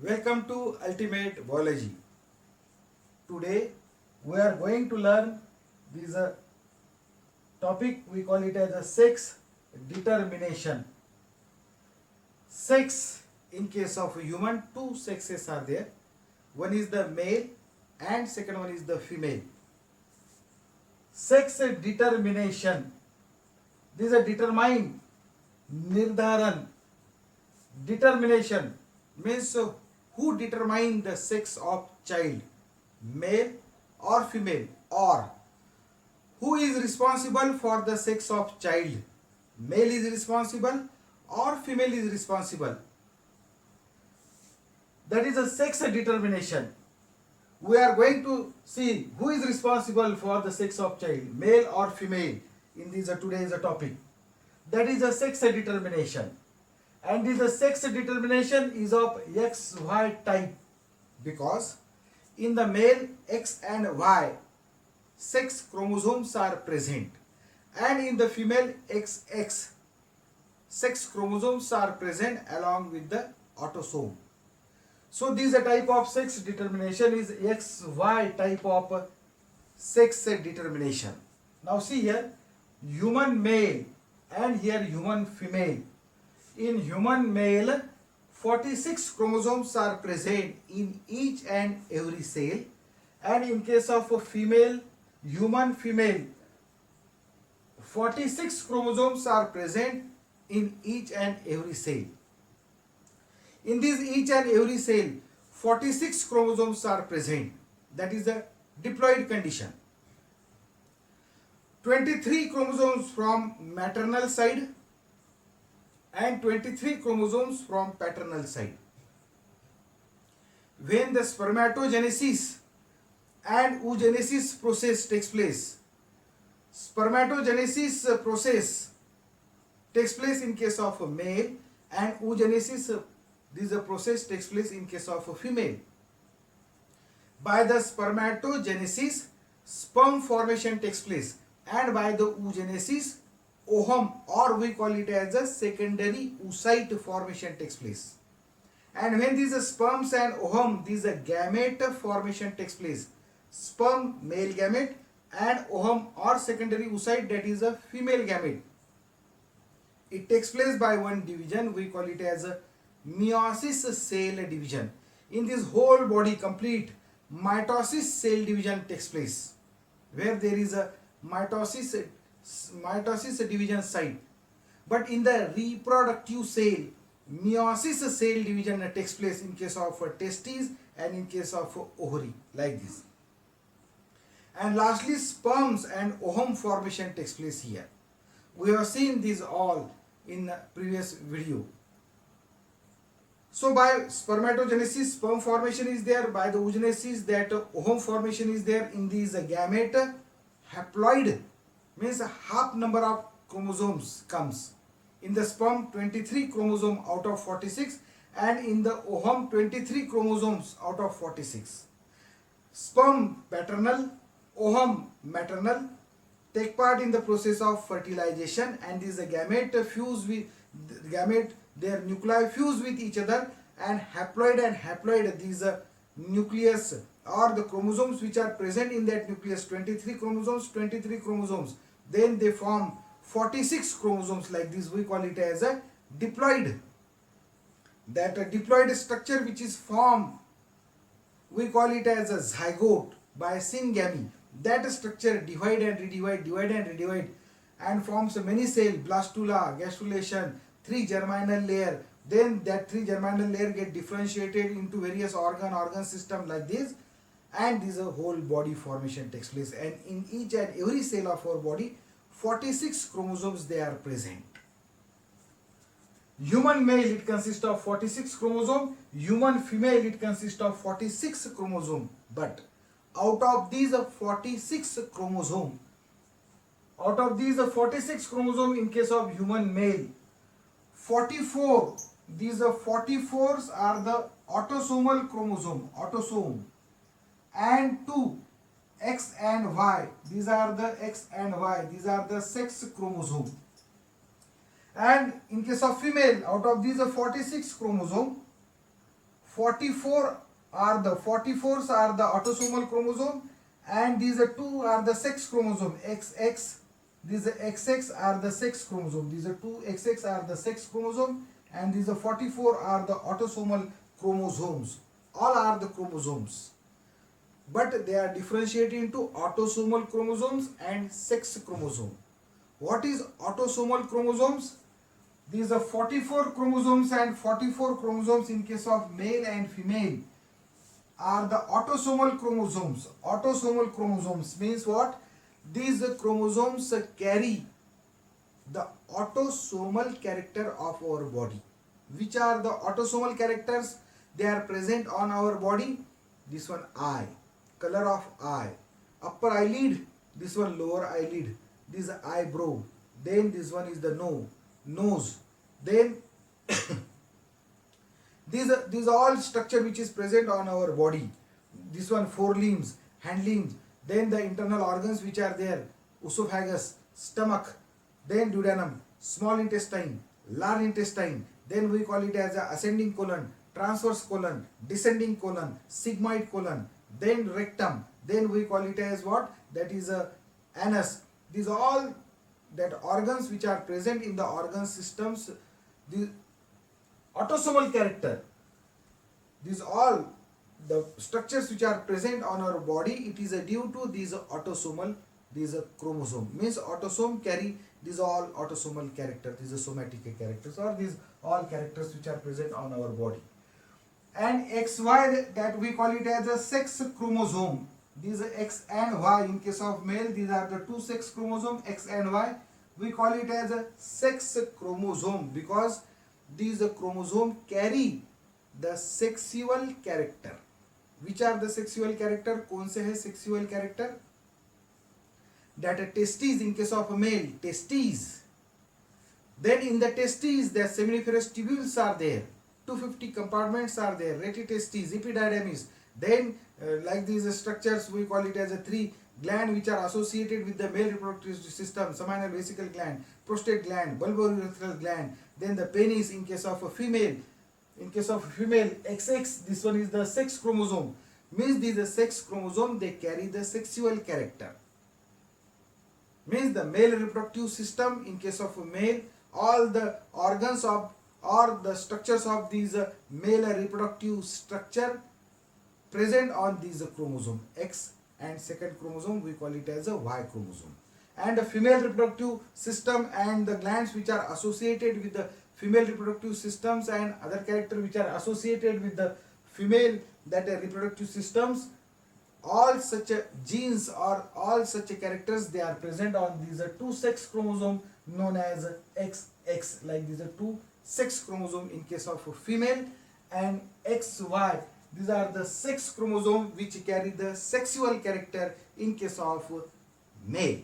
Welcome to Ultimate Biology. Today we are going to learn this topic, we call it as a sex determination. Sex, in case of human, two sexes are there. One is the male and second one is the female. Sex determination. This is a determine, nirdaran. Determination means who determine the sex of child, male or female, or who is responsible for the sex of child, male is responsible or female is responsible. That is a sex determination. We are going to see who is responsible for the sex of child, male or female, in this today's topic. That is a sex determination. And this sex determination is of XY type, because in the male X and Y sex chromosomes are present, and in the female XX sex chromosomes are present along with the autosome. So this type of sex determination is XY type of sex determination. Now see here, human male and here human female. In human male, 46 chromosomes are present in each and every cell, and in case of a female, human female, 46 chromosomes are present in each and every cell. In this each and every cell, 46 chromosomes are present. That is the diploid condition. 23 chromosomes from maternal side and 23 chromosomes from paternal side. When the spermatogenesis and oogenesis process takes place, spermatogenesis process takes place in case of a male, and oogenesis, this process takes place in case of a female. By the spermatogenesis, sperm formation takes place, and by the oogenesis, ovum, or we call it as a secondary oocyte formation takes place. And when these sperms and ovum, these gamete formation takes place, sperm male gamete and ovum or secondary oocyte, that is a female gamete, it takes place by one division, we call it as a meiosis cell division. In this whole body, complete mitosis cell division takes place, where there is a mitosis division site. But in the reproductive cell, meiosis cell division takes place in case of testes and in case of ovary, like this. And lastly, sperms and ovum formation takes place here. We have seen these all in the previous video. So by spermatogenesis, sperm formation is there. By the oogenesis, that ovum formation is there. In these gamete, haploid means half number of chromosomes comes. In the sperm, 23 chromosome out of 46, and in the ovum, 23 chromosomes out of 46. Sperm paternal, ovum maternal, take part in the process of fertilization, and these gamete fuse with gamete, their nuclei fuse with each other, and haploid, these nucleus or the chromosomes which are present in that nucleus, 23 chromosomes, then they form 46 chromosomes like this. We call it as a diploid. That diploid structure which is formed, we call it as a zygote by syngamy. That structure divide and redivide and forms many cells, blastula, gastrulation, 3 germinal layer. Then that 3 germinal layer get differentiated into various organ system like this, and this whole body formation takes place. And in each and every cell of our body, 46 chromosomes they are present. Human male, it consists of 46 chromosome. Human female, it consists of 46 chromosome. But out of these 46 chromosome, in case of human male, 44, these 44s are the autosomal chromosome, and 2 X and Y, these are the X and Y, these are the sex chromosome. And in case of female, out of these 46 chromosome, 44 are the 44s are the autosomal chromosome, and these are 2 are the sex chromosome XX. These XX are the sex chromosome. These are 2 XX are the sex chromosome, and these are 44 are the autosomal chromosomes. All are the chromosomes, but they are differentiated into autosomal chromosomes and sex chromosome. What is autosomal chromosomes? These are 44 chromosomes, and 44 chromosomes in case of male and female are the autosomal chromosomes. Autosomal chromosomes means what? These chromosomes carry the autosomal character of our body. Which are the autosomal characters? They are present on our body. This one eye, color of eye, upper eyelid, this one lower eyelid, this eyebrow, then this one is the nose, then these all structure which is present on our body. This one forelimbs, hand limbs, then the internal organs which are there, esophagus, stomach, then duodenum, small intestine, large intestine, then we call it as a ascending colon, transverse colon, descending colon, sigmoid colon, then rectum, then we call it as what? That is a anus. These all that organs which are present in the organ systems, the autosomal character, these all the structures which are present on our body, it is due to these autosomal, these chromosome. Means autosome carry these all autosomal characters, these are somatic characters, or these all characters which are present on our body. And XY, that we call it as a sex chromosome. These are X and Y. In case of male, these are the 2 sex chromosomes, X and Y. We call it as a sex chromosome because these chromosomes carry the sexual character. Which are the sexual character? कौन से है sexual character? That a testes, in case of a male, testes. Then in the testes, the seminiferous tubules are there. 250 compartments are there. Retitestes, epididymis. Then like these structures, we call it as a 3 gland which are associated with the male reproductive system: seminal vesicle gland, prostate gland, bulbourethral gland. Then the penis in case of a female. In case of female, XX, this one is the sex chromosome. Means these sex chromosome, they carry the sexual character. Means the male reproductive system, in case of a male, all the organs of or the structures of these male reproductive structure present on these chromosome X, and second chromosome we call it as a Y chromosome. And the female reproductive system and the glands which are associated with the female reproductive systems and other characters which are associated with the female that reproductive systems, all such genes or all such characters, they are present on these 2 sex chromosome known as XX. Like these are 2 sex chromosome in case of female, and XY, these are the sex chromosome which carry the sexual character in case of male,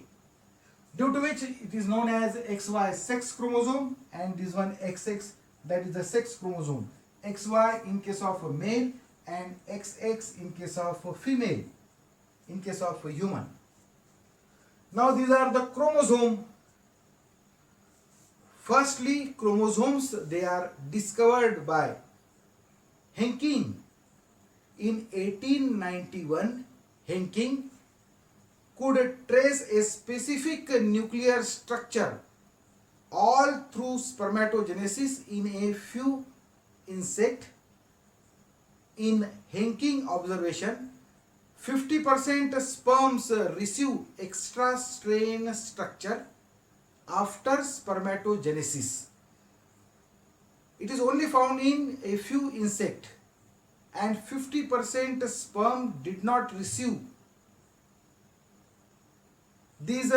due to which it is known as XY sex chromosome, and this one XX, that is the sex chromosome. XY in case of a male and XX in case of a female, in case of a human. Now these are the chromosome. Firstly, chromosomes, they are discovered by Henking. In 1891, Henking could trace a specific nuclear structure all through spermatogenesis in a few insects. In Henking observation, 50% sperms receive extra strain structure after spermatogenesis. It is only found in a few insects, and 50% sperm did not receive. These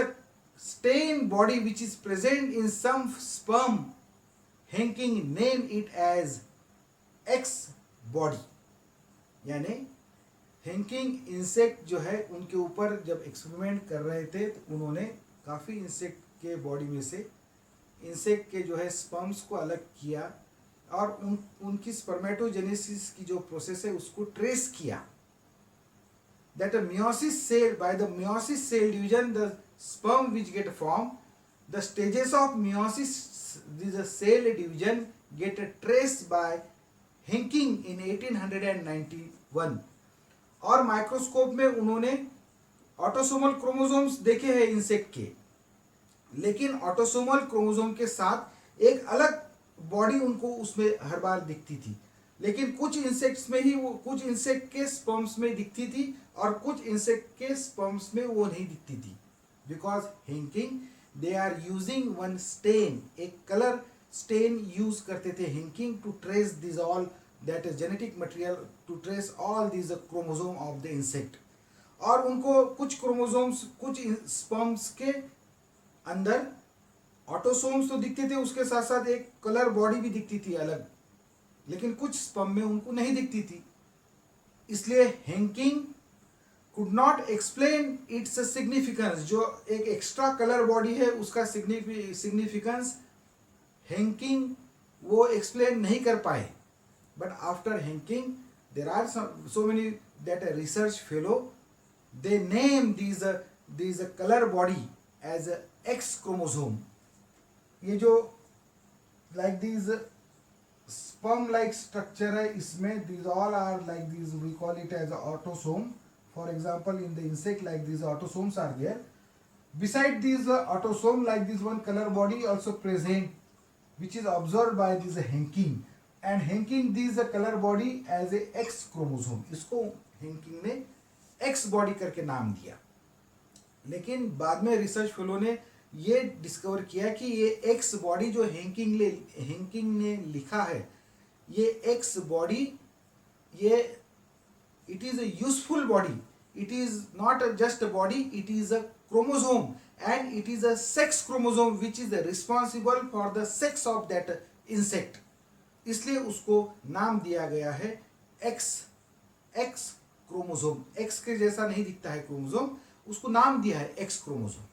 stain body which is present in some sperm, Henking name it as X body. यानी Henking insect जो है उनके ऊपर जब experiment कर रहे थे तो उन्होंने काफ़ी इंसेक्ट के बॉडी में से इंसेक्ट के जो है स्पर्म्स को अलग किया और उनकी स्पर्मेटोजेनेसिस की जो प्रोसेस है उसको ट्रेस किया. That a meiosis cell, by the meiosis cell division, the sperm which get formed, the stages of meiosis, this cell division get traced by हिंकिंग इन 1891। और माइक्रोस्कोप में उन्होंने ऑटोसोमल क्रोमोसोम्स देखे हैं इंसेक्ट के, लेकिन ऑटोसोमल क्रोमोसोम के साथ एक अलग बॉडी उनको उसमें हर बार दिखती थी। लेकिन कुछ इंसेक्ट्स में ही वो, कुछ इंसेक्ट के स्पर्म्स में दिखती थी और कुछ इंसेक्ट के स्पर्म्स में वो नहीं दिखती थी। Because Henking they are using one stain, एक कलर स्टेन यूज करते थे Henking to trace this all that is genetic material, to trace all this chromosome of the insect. और उनको कुछ क्रोमोसोम्स, कुछ स्पर्म्स के अंदर ऑटोसोम्स तो दिखते थे, उसके साथ साथ एक कलर बॉडी भी दिखती थी अलग, लेकिन कुछ स्पर्म में उनको नहीं दिखती थी। इसलिए Henking could not explain its significance, जो एक एक्स्ट्रा कलर बॉडी है उसका सिग्निफिकेंस हिंकिंग वो एक्सप्लेन नहीं कर पाए। But after Henking there are so many that a research fellow they name these color body as a X chromosome। ये जो like these sperm like structure है, इसमें these all are like these, we call it as a autosome। For example, in the insect like these autosomes are there। Beside these autosome like this one color body also present, which is observed by this hinking, and hinking this color body as a X chromosome। इसको hinking ने X body करके नाम दिया। लेकिन बाद में research fellow ने ये डिस्कवर किया कि ये एक्स बॉडी जो हिंकिंग ने लिखा है, ये एक्स बॉडी, ये it is a useful body, it is not just a body, it is a chromosome and it is a sex chromosome which is responsible for the sex of that insect. इसलिए उसको नाम दिया गया है x chromosome. X के जैसा नहीं दिखता है क्रोमोसोम, उसको नाम दिया है एक्स क्रोमोसोम।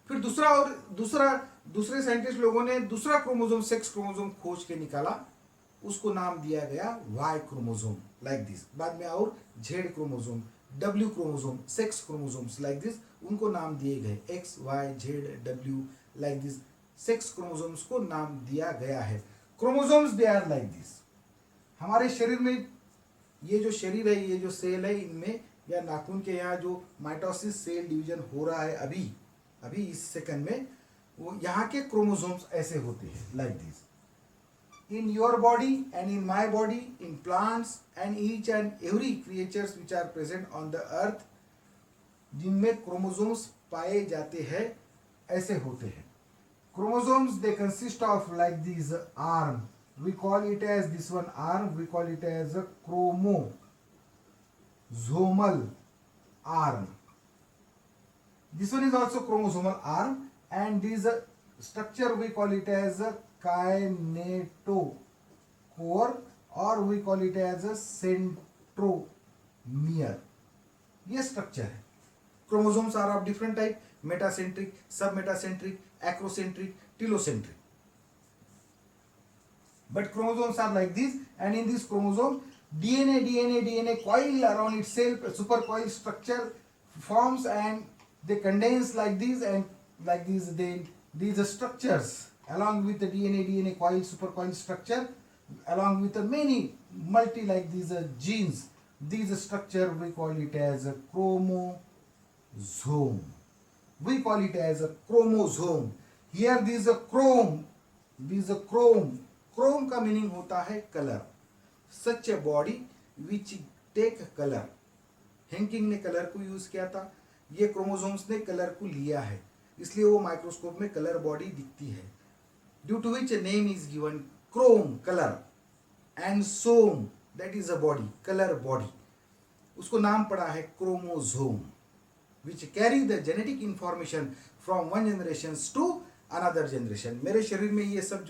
फिर दूसरे साइंटिस्ट लोगों ने दूसरा क्रोमोसोम, सेक्स क्रोमोसोम खोज के निकाला, उसको नाम दिया गया वाई क्रोमोसोम लाइक दिस। बाद में और Z chromosome, W chromosome, sex chromosomes like this, उनको नाम दिए गए X Y Z W like this. Sex chromosomes को नाम दिया गया है। Chromosomes they are like this. हमारे शरीर में ये जो शरीर है, ये जो सेल है, इनमें या नाखून के यहाँ जो माइटोसिस सेल डिवीजन हो रहा है अभी इस सेकंड में, वो यहाँ के क्रोमोसोम्स ऐसे होते हैं like this. In your body and in my body, in plants and each and every creatures which are present on the earth, जिनमें क्रोमोसोम्स पाए जाते हैं, ऐसे होते हैं। Chromosomes they consist of like this arm, we call it as this one arm, we call it as a chromosomal arm. This one is also chromosomal arm, and this structure we call it as a kinetochore, or we call it as a centromere। ये structure है। Chromosomes are of different type, metacentric, submetacentric, acrocentric, telocentric. But chromosomes are like this, and in this chromosome, DNA coil around itself, a supercoil structure forms, and they condense like this, and like this, these structures along with the DNA coil, supercoil structure, along with the many like these genes, these structure we call it as a chromosome। We call it as a chromosome। Here this is a chrome, Chrome का meaning होता है colour. Such a body which take colour. हिंकिंग ने colour को use किया था, ये chromosomes ने colour को लिया है, इसलिए वो माइक्रोस्कोप में कलर बॉडी दिखती है। Due to which name is given chrome colour and some that is a body, colour body, उसको नाम पड़ा है chromosome, which carry the genetic information from one generation to another generation. मेरे शरीर में ये सब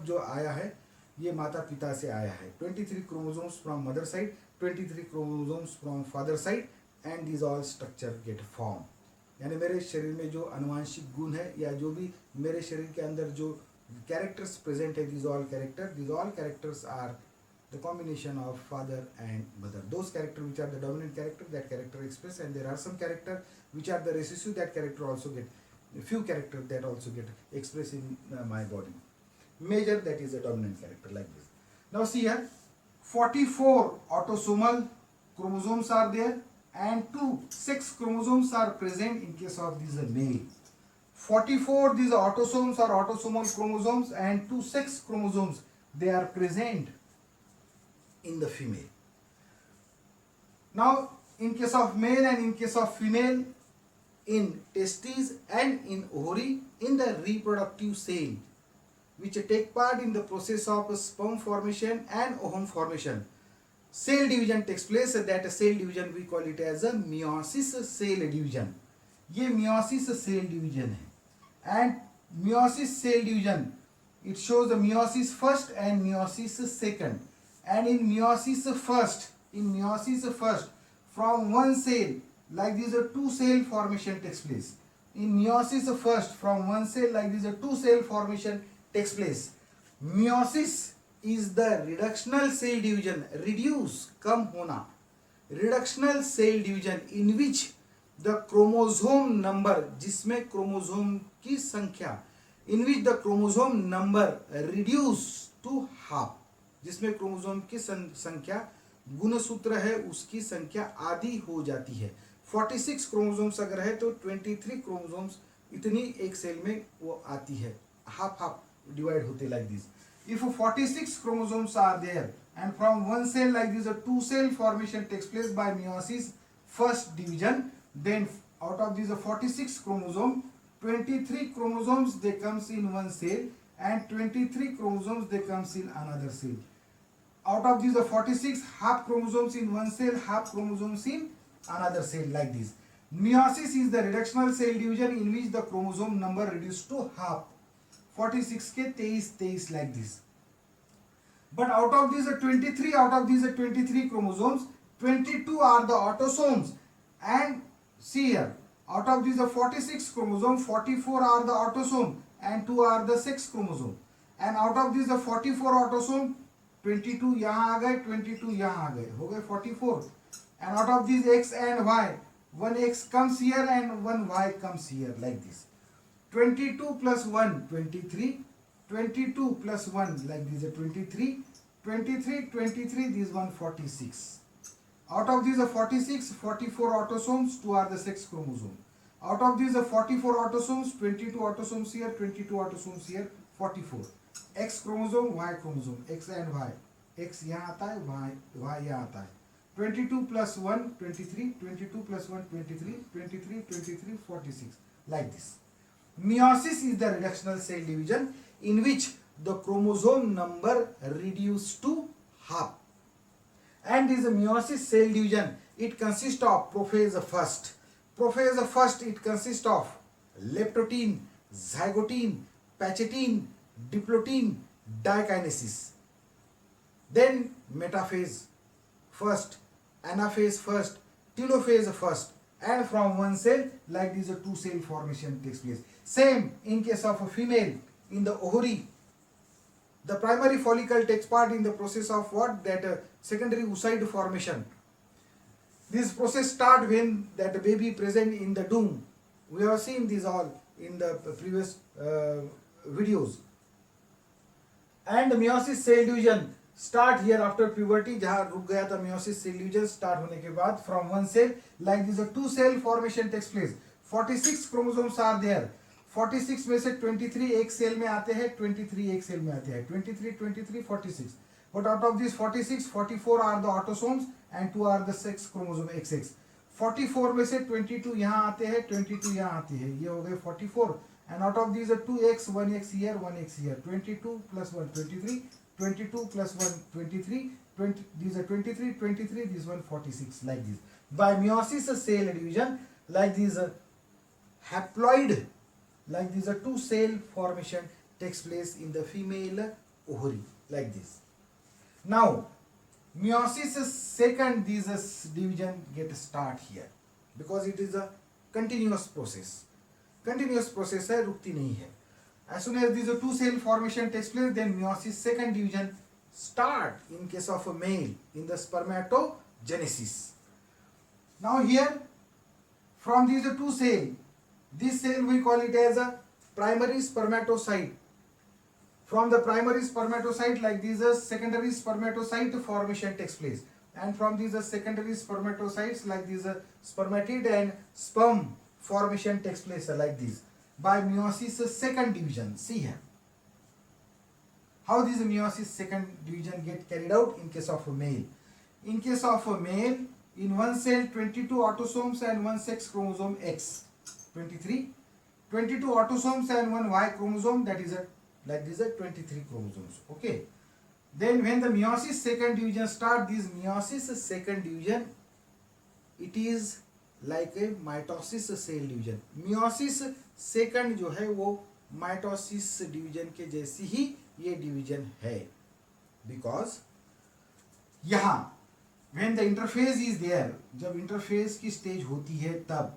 जो आया है, ये माता पिता से आया है। 23 chromosomes from mother side, 23 chromosomes from father side, and this all structure get form. यानी मेरे शरीर में जो अनुवांशिक गुण है, या जो भी मेरे शरीर के अंदर जो कैरेक्टर्स प्रेजेंट है, this all characters are the combination of father and mother. Those character which are the dominant character, that character express, and there are some character which are the recessive, that character also get few characters that also get expressed in my body. Major, that is a dominant character like this. Now see here, 44 autosomal chromosomes are there and 6 chromosomes are present in case of this male. 44 these autosomes are autosomal chromosomes and 6 chromosomes they are present in the female. Now in case of male and in case of female, in testes and in ovary, in the reproductive cell which take part in the process of sperm formation and ovum formation, cell division takes place. That cell division we call it as a meiosis cell division. ये meiosis cell division है and meiosis cell division it shows the meiosis first and meiosis second. And in meiosis first from one cell like this a two cell formation takes place. In meiosis first from one cell like this a two cell formation takes place. Meiosis is the reductional cell division, reduce कम होना, reductional cell division in which the chromosome number, जिसमें chromosome की संख्या, in which the chromosome number reduce to half, जिसमें chromosome की संख्या गुणसूत्र है उसकी संख्या आधी हो जाती है. 46 क्रोमोसोम्स अगर है तो 23 क्रोमोसोम्स इतनी एक सेल में वो आती है, हाफ हाफ डिवाइड होते like this. If 46 chromosomes are there and from one cell like this a two cell formation takes place by meiosis first division, then out of these 46 chromosomes 23 chromosomes they comes in one cell and 23 chromosomes they comes in another cell. Out of these 46 half chromosomes in one cell, half chromosomes in another cell like this. Meiosis is the reductional cell division in which the chromosome number reduced to half. 46 के 23 like this. But out of these 23 chromosomes, 22 are the autosomes. And see here, out of these 46 chromosomes, 44 are the autosome and 2 are the sex chromosome. And out of these 44 autosome, 22 यहाँ आ गए, 22 यहाँ आ गए, हो गए 44. And out of these X and Y, one X comes here and one Y comes here like this. 22 plus 1, 23. 22 plus 1 like this, 23. 23, this one 46. Out of these 46, 44 autosomes, 2 are the sex chromosome. Out of these 44 autosomes, 22 autosomes here, 22 autosomes here, 44. X chromosome, Y chromosome, X and Y. X यहाँ आता है, Y यहाँ आता है. 22 plus 1, 23. 22 plus 1, 23. 23, 46. Like this. Meiosis is the reductional cell division in which the chromosome number reduced to half. And this meiosis cell division, it consists of prophase first. Prophase first, it consists of leptotin, zygotin, pachytin, diplotin, dikinesis. Then metaphase first, anaphase first, telophase first, and from one cell like this a two cell formation takes place. Same in case of a female in the ovary. The primary follicle takes part in the process of what? That secondary oocyte formation. This process starts when that baby present in the womb. We have seen these all in the previous videos. And meiosis cell division start here after puberty. जहाँ रुक गया था meiosis cell division start होने के बाद from one cell like this a two cell formation takes place. 46 chromosomes are there. 46 में से 23 एक सेल में आते हैं, 23 एक सेल में आते हैं, 23, 46. But out of these 46, 44 are the autosomes and 2 are the sex chromosome XX. 44 में से 22 यहाँ आते हैं, 22 यहाँ आते हैं, ये हो गए 44. And out of these 2x, 1x here, 1x here. 22 plus 1, 23. 22 plus 1, 23. These are 23, 23, this one 46 like this. By meiosis cell division, like this haploid, like this a two cell formation takes place in the female ovary like this. Now meiosis second this division get start here because it is a continuous process. Continuous process है, रुकती नहीं है. As soon as this two cell formation takes place, then meiosis second division start in case of a male in the spermatogenesis. Now here from these two cell, this cell we call it as a primary spermatocyte. From the primary spermatocyte, like this, a secondary spermatocyte formation takes place, and from these secondary spermatocytes, like this, spermatid and sperm formation takes place like this by meiosis second division. See here how this meiosis second division get carried out in case of a male. In case of a male, in one cell 22 autosomes and one sex chromosome X, 22 autosomes and one Y chromosome, that is like this 23 chromosomes. Okay. Then when the meiosis second division start, this meiosis second division, it is like a mitosis cell division. meiosis second जो है वो mitosis division के जैसी ही ये division है, because यहाँ when the interphase is there, जब interphase की stage होती है तब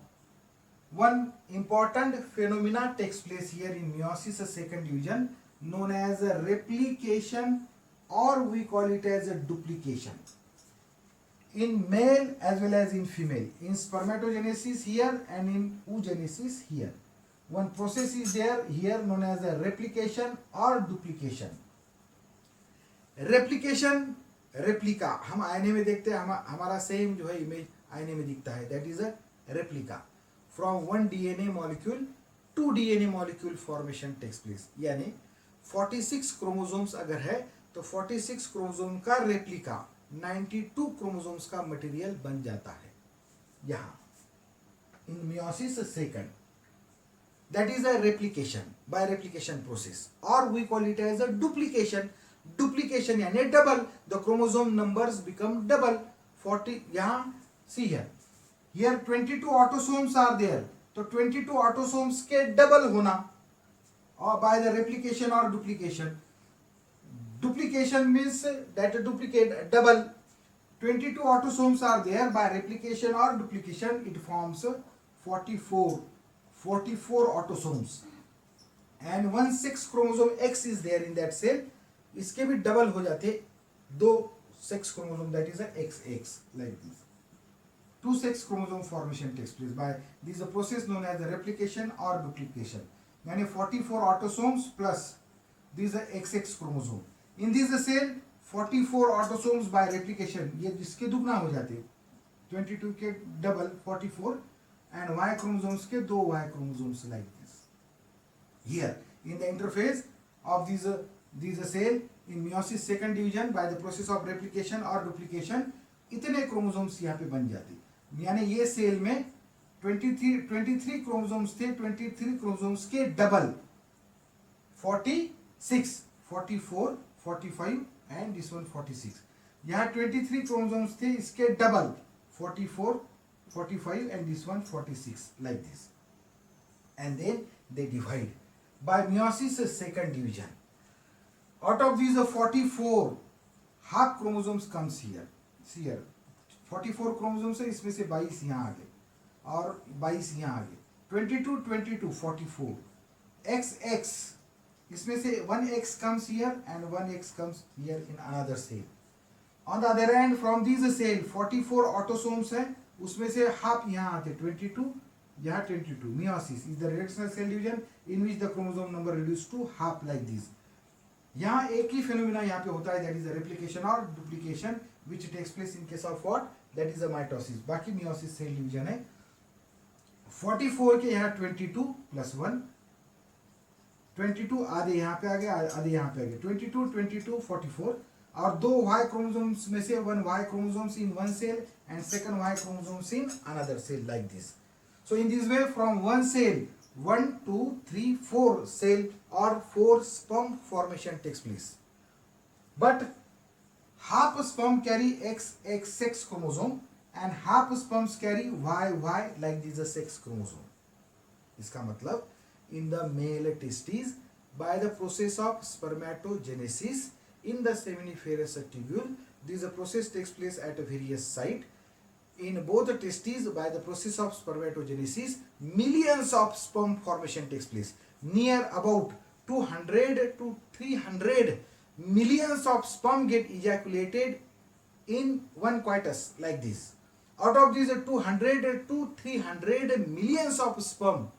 one important phenomena takes place here in meiosis second division, known as a replication, or we call it as a duplication, in male as well as in female, in spermatogenesis here and in oogenesis here. One process is there here known as a replication or duplication. Replication, replica, हम आईने में देखते हैं, हमारा same जो है image आईने में दिखता है, that is a replica. From one DNA molecule to DNA molecule formation takes place. यानी 46 क्रोमोसोम्स अगर है तो 46 क्रोमोसोम का रेप्लिका 92 क्रोमोसोम्स का मटेरियल बन जाता है यहाँ in meiosis second. That is a replication by replication process, or we call it as a duplication. Duplication यानी double, the chromosome numbers become double. 40 यहाँ see here 22 autosomes are there, तो 22 autosomes के double होना, or by the replication or duplication. Duplication means that duplicate double. 22 autosomes are there, by replication or duplication it forms 44 autosomes, and one sex chromosome X is there in that cell. इसके भी double हो जाते दो sex chromosome, that is a XX, like this. Two sex chromosome formation takes place by this process known as the replication or duplication. यानी 44 autosomes plus this XX chromosome. In this cell 44 autosomes by replication, ये जिसके दुगना हो जाते 22 के double 44, and Y chromosomes के दो Y chromosomes like this. Here in the interphase of this cell in meiosis second division, by the process of replication or duplication, इतने chromosomes यहाँ पे बन जाते, यानी ये सेल में 23 chromosomes थे, 23 chromosomes के डबल 46, 44, 45 and this one 46. यहाँ 23 chromosomes थे, इसके double 44, 45 and this one 46, like this. And then they divide by meiosis second division. Out of these 44, half chromosomes comes here. See here 44 chromosomes है, इसमें से 22 यहाँ आगे और 22 यहाँ आगे, 22 22 44, XX, इसमें से 1X comes here and 1X comes here in another cell. On the other hand, from this cell 44 autosomes है, उसमें से half यहाँ आते 22, यहाँ 22. Meiosis is the reductional cell division in which the chromosome number reduced to half, like this. यहाँ एक ही phenomena यहाँ पे होता है, that is the replication or duplication, which takes place in case of what, that is the mitosis. बाकी meiosis cell division है. 44 के यहाँ 22 plus 1, 22 आधे यहाँ पे आ गए, आधे यहाँ पे आ गए, 22 22 44, और दो Y chromosomes में से one Y chromosomes in one cell and second Y chromosomes in another cell, like this. So in this way, from one cell 1 2 3 4 cell or 4 sperm formation takes place, but half sperm carry XX sex chromosome and half sperms carry YY, like this a sex chromosome. इसका मतलब in the male testes, by the process of spermatogenesis in the seminiferous tubule, this process takes place at a various site. In both the testes, by the process of spermatogenesis, millions of sperm formation takes place. Near about 200 to 300 millions of sperm get ejaculated in one coitus, like this. Out of these 200 to 300 millions of sperm,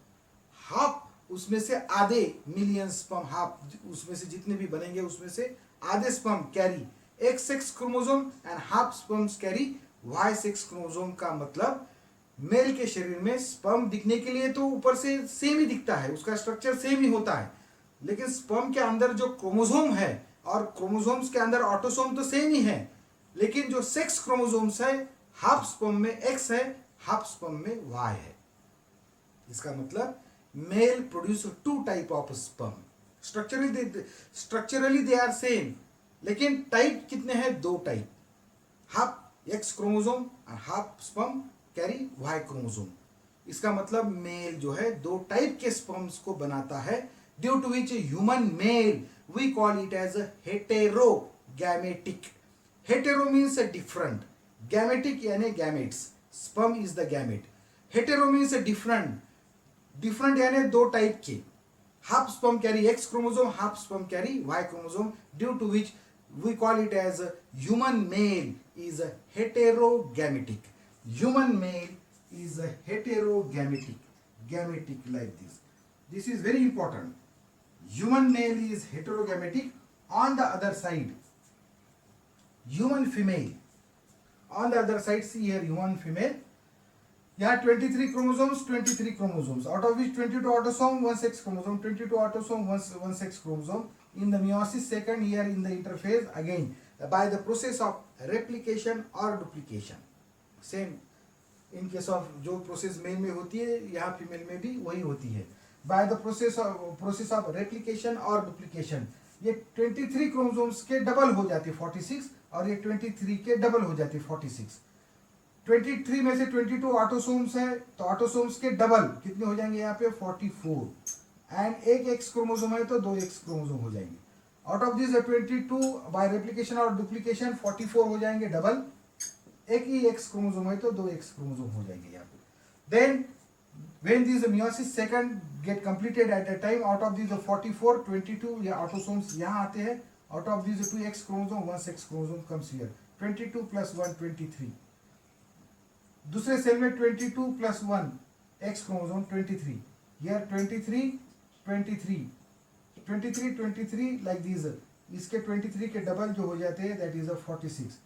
half उसमें से आधे million sperm, half, उसमें से जितने भी बनेंगे उसमें से आधे sperm carry X sex chromosome and half sperms carry Y sex chromosome. का मतलब मेल के शरीर में स्पर्म दिखने के लिए तो ऊपर से सेम ही दिखता है, उसका स्ट्रक्चर सेम ही होता है, लेकिन स्पर्म के अंदर जो क्रोमोसोम है और क्रोमोसोम्स के अंदर ऑटोसोम तो सेम ही है, लेकिन जो सेक्स क्रोमोसोम्स है हाफ स्पर्म में एक्स है, हाफ स्पर्म में वाई है। इसका मतलब male produce two type of sperm, structurally they are same, लेकिन टाइप कितने हैं? दो टाइप, हाफ एक्स क्रोमोसोम और half sperm carry Y chromosome. इसका मतलब मेल जो है दो टाइप के स्पर्म्स को बनाता है, due to which human male we call it as heterogametic. Hetero means different, gametic यानी gametes, sperm is the gamete. Hetero means different, different यानी दो टाइप के, half sperm carry X chromosome, half sperm carry Y chromosome, due to which we call it as human male is heterogametic. Human male is heterogametic, gametic like this. This is very important. Human male is heterogametic. On the other side, human female. On the other side, see here, human female. यहाँ 23 chromosomes, 23 chromosomes, out of which 22 autosome, 1 sex chromosome, 22 autosome, 1 sex chromosome. In the meiosis second, here in the interphase, again by the process of replication or duplication. Same in case of जो process male में होती है, यहाँ female में भी वही होती है. By the process of replication or duplication, ये 23 chromosomes के डबल हो जाते 46 और ये 23 के डबल हो जाते 46. 23 में से 22 ऑटोसोम्स है, तो ऑटोसोम्स के डबल कितने हो जाएंगे यहाँ पे 44, एंड एक एक्स क्रोमोसोम है तो दो एक्स क्रोमोसोम हो जाएंगे। Out of this 22 by replication और डुप्लीकेशन 44 हो जाएंगे डबल, एक ही एक्स क्रोमोसोम है तो दो एक्स क्रोमोसोम हो जाएंगे यहाँ पे। Then when this meiosis second get completed at a time, out of these 44 22 या ऑटोसोम्स यहाँ आते हैं, out of these 2 x chromosome 1 sex chromosome comes here, 22 plus 1 23। दूसरे सेल में 22 plus 1 X chromosome 23, here 23 like this, इसके 23 के double जो हो जाते हैं that is 46,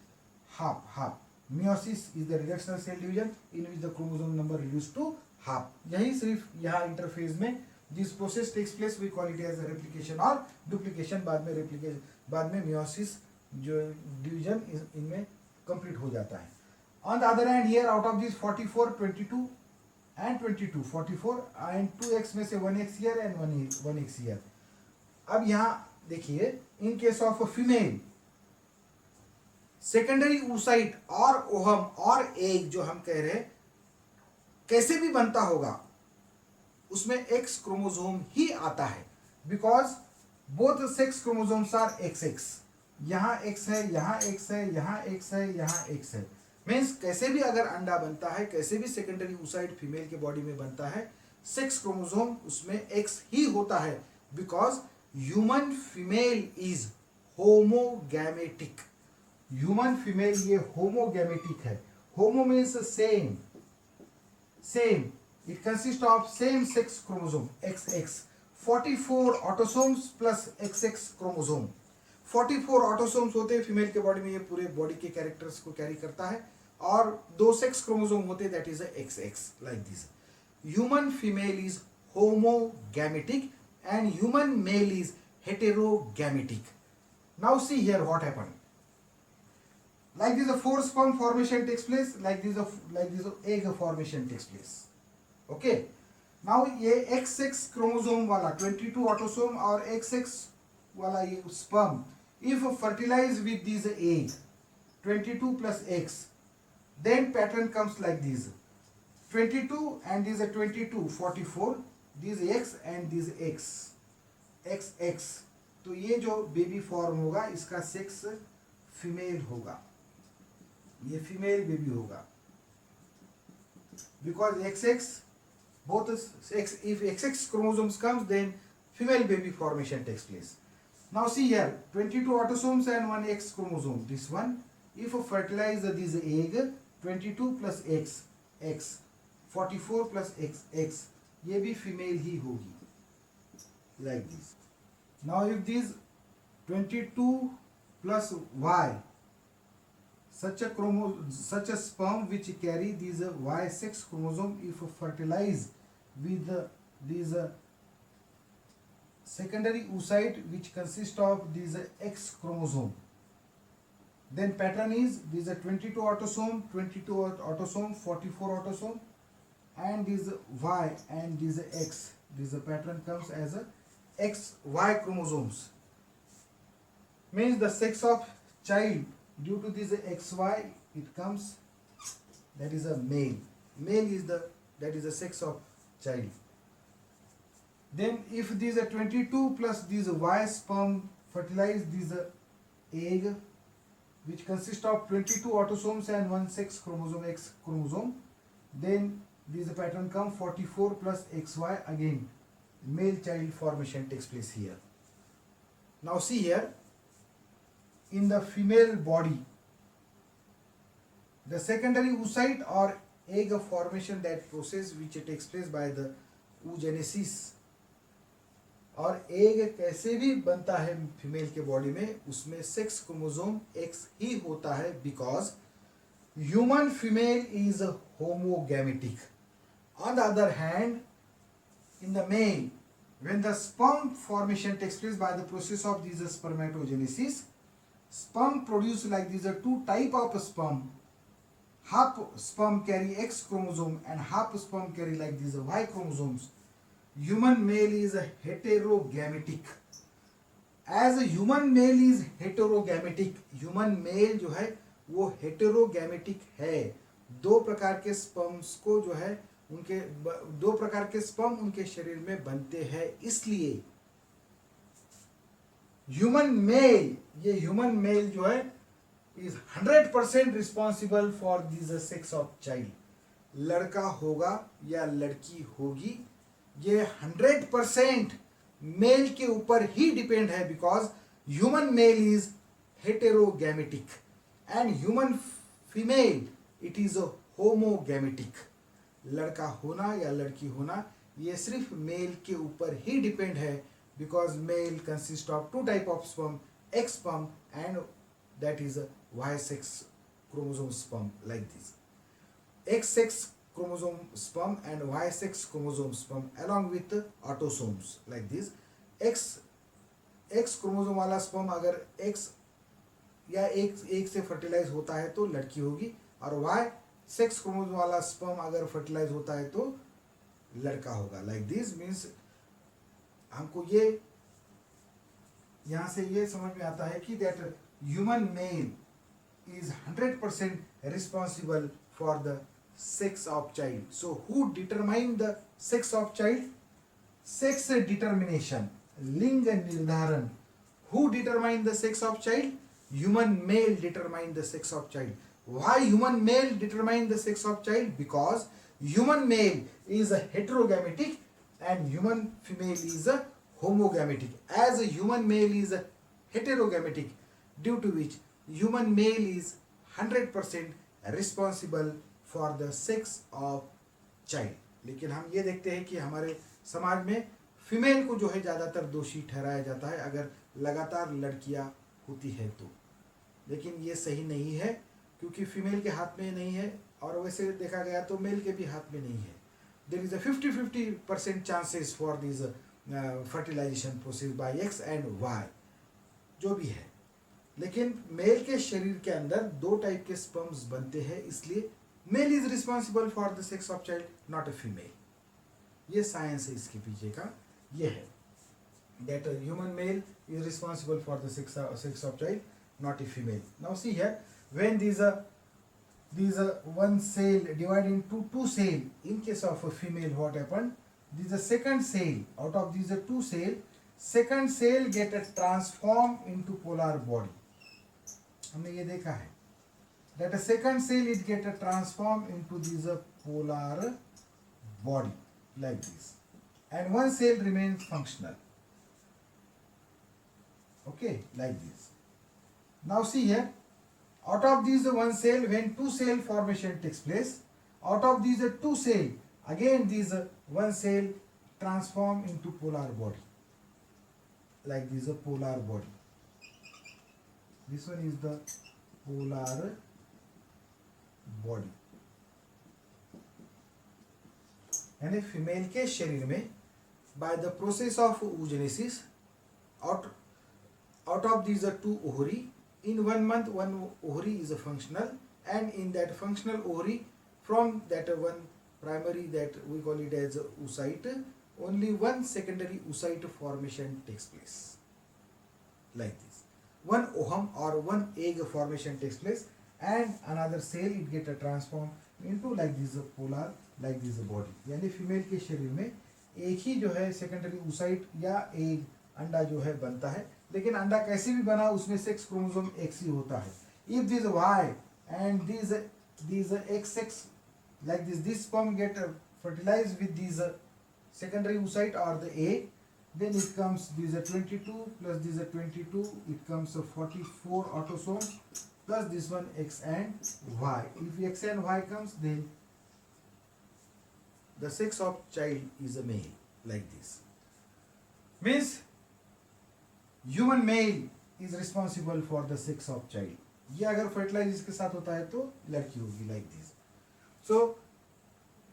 half half. meiosis is the reductional cell division in which the chromosome number reduce to half. यही सिर्फ यहाँ इंटरफेज में this process takes place, we call it as replication और डुप्लीकेशन, बाद में meiosis जो डिवीजन इनमें complete हो जाता है। On the other hand, here out of these 44, 22 and 22, 44 and 2x में से 1x here and 1x here. अब यहाँ देखिए, in case of a female, secondary oocyte और ओहम और एग जो हम कह रहे हैं, कैसे भी बनता होगा, उसमें x क्रोमोसोम ही आता है, because both sex chromosomes are XX. यहाँ x है, यहाँ x है, यहाँ x है, यहाँ x है। मीन्स कैसे भी अगर अंडा बनता है, कैसे भी सेकेंडरी oocyte फीमेल के बॉडी में बनता है, सेक्स क्रोमोसोम उसमें एक्स ही होता है, because human female is homogametic. Human female ये होमोगैमेटिक है। होमो means same, it consist of same sex chromosome XX, 44 autosomes plus XX chromosome. 44 autosomes होते हैं फीमेल के बॉडी में, ये पूरे बॉडी के कैरेक्टर्स को कैरी करता है, और दो सेक्स क्रोमोसोम होते हैं that is XX like this. Human female is homogametic and human male is heterogametic. Now see here what happen, like this a 4 sperm formation takes place, like this egg formation takes place. Okay, now ये XX chromosome वाला 22 autosome और XX वाला ये sperm, if fertilized with this egg 22 plus X, then pattern comes like this, 22 and this 22 44, this X and this X XX, तो ये जो baby form होगा इसका सेक्स फीमेल होगा, ये फीमेल बेबी होगा, because XX both sex, if XX chromosomes comes then female baby formation takes place. Now see here, 22 autosomes and 1 X chromosome, this one, if fertilize this egg 22 plus X 44 plus X, ये भी female ही होगी, like this. Now if these 22 plus Y, such a sperm which carry these Y sex chromosome, if fertilized with these secondary oocyte which consist of these X chromosome, then pattern is these 22 autosome, 44 autosome, and these Y and these X. This pattern comes as a XY chromosomes. Means the sex of child due to this XY, it comes, that is a male. Male is the sex of child. Then if these 22 plus these Y sperm fertilize these egg which consist of 22 autosomes and one sex chromosome, X chromosome, then this pattern come 44 plus XY, again male child formation takes place here. Now see here, in the female body, the secondary oocyte or egg formation, that process which takes place by the oogenesis, और egg कैसे भी बनता है female के body में, उसमें sex chromosome x ही होता है, because human female is homogametic. On the other hand, in the male, when the sperm formation takes place by the process of this spermatogenesis, sperm produce like these two type of sperm. Half sperm carry X chromosome and half sperm carry like these Y chromosomes. Human male is heterogametic. As a human male is heterogametic, human male जो है वो heterogametic है. दो प्रकार के sperms को जो है उनके दो प्रकार के स्पर्म उनके शरीर में बनते हैं, इसलिए ह्यूमन मेल, ये ह्यूमन मेल जो है is 100% responsible for this sex of child. लड़का होगा या लड़की होगी, ये 100% मेल के ऊपर ही डिपेंड है, because human male is heterogametic and human female it is homogametic. लड़का होना या लड़की होना ये सिर्फ मेल के ऊपर ही डिपेंड है, because male consist of two type of sperm, X sperm and that is Y sex chromosome sperm, like this. X sex chromosome sperm and Y sex chromosome sperm along with autosomes like this. X chromosome वाला sperm अगर X या एक से fertilize होता है तो लड़की होगी, और Y sex chromosome वाला sperm अगर fertilize होता है तो लड़का होगा. Like this means हमको ये यहाँ से ये समझ में आता है कि that human male is 100% responsible for the sex of child. So who determine the sex of child? Sex determination, लिंग निर्धारण. Who determine the sex of child? Human male determine the sex of child. Why human male determine the sex of child? Because human male is a heterogametic and human female is a homogametic. As a human male is a heterogametic, due to which human male is 100% responsible for the sex of child. लेकिन हम ये देखते हैं कि हमारे समाज में female को जो है ज़्यादातर दोषी ठहराया जाता है अगर लगातार लड़कियां होती है तो. लेकिन ये सही नहीं है, क्योंकि फीमेल के हाथ में नहीं है, और वैसे देखा गया तो मेल के भी हाथ में नहीं है. There is a 50-50% chances for this fertilization process by X and Y, जो भी है. लेकिन मेल के शरीर के अंदर दो टाइप के स्पर्म्स बनते हैं, इसलिए male is responsible for the sex of child, not a female. ये साइंस है इसके पीछे का, ये है that human male is responsible for the sex of child, not a female. Now see here, when these one cell divided into two cell, in case of a female what happened, this is a second cell, out of these two cell, second cell get transformed into polar body. हमने ये देखा है that a second cell it get transformed into this polar body like this, and one cell remains functional. Okay, like this. Now see here, out of these one cell, when two cell formation takes place, out of these two cell, again these one cell transform into polar body. like this a polar body. This one is the polar body. यानी female के शरीर में by the process of oogenesis out of these two ovary, in 1 month one ovary is a functional, and in that functional ovary from that one primary that we call it as oocyte, only one secondary oocyte formation takes place like this. One ovum or one egg formation takes place, and another cell it get transformed into like this polar, like this body. यानी female के शरीर में एक ही जो है secondary oocyte या egg अंडा जो है बनता है, लेकिन अंडा कैसे भी बना उसमें सेक्स क्रोमोसोम एक्स ही होता है. If this Y and these XX like this sperm get fertilized with these secondary oocyte or the egg, then it comes these 22 plus these 22, it comes 44 autosomes plus this one X and Y. If X and Y comes, then the sex of child is a male like this. Means human male is responsible for the sex of child. ये अगर fertilize इसके साथ होता है तो लड़की होगी like this. So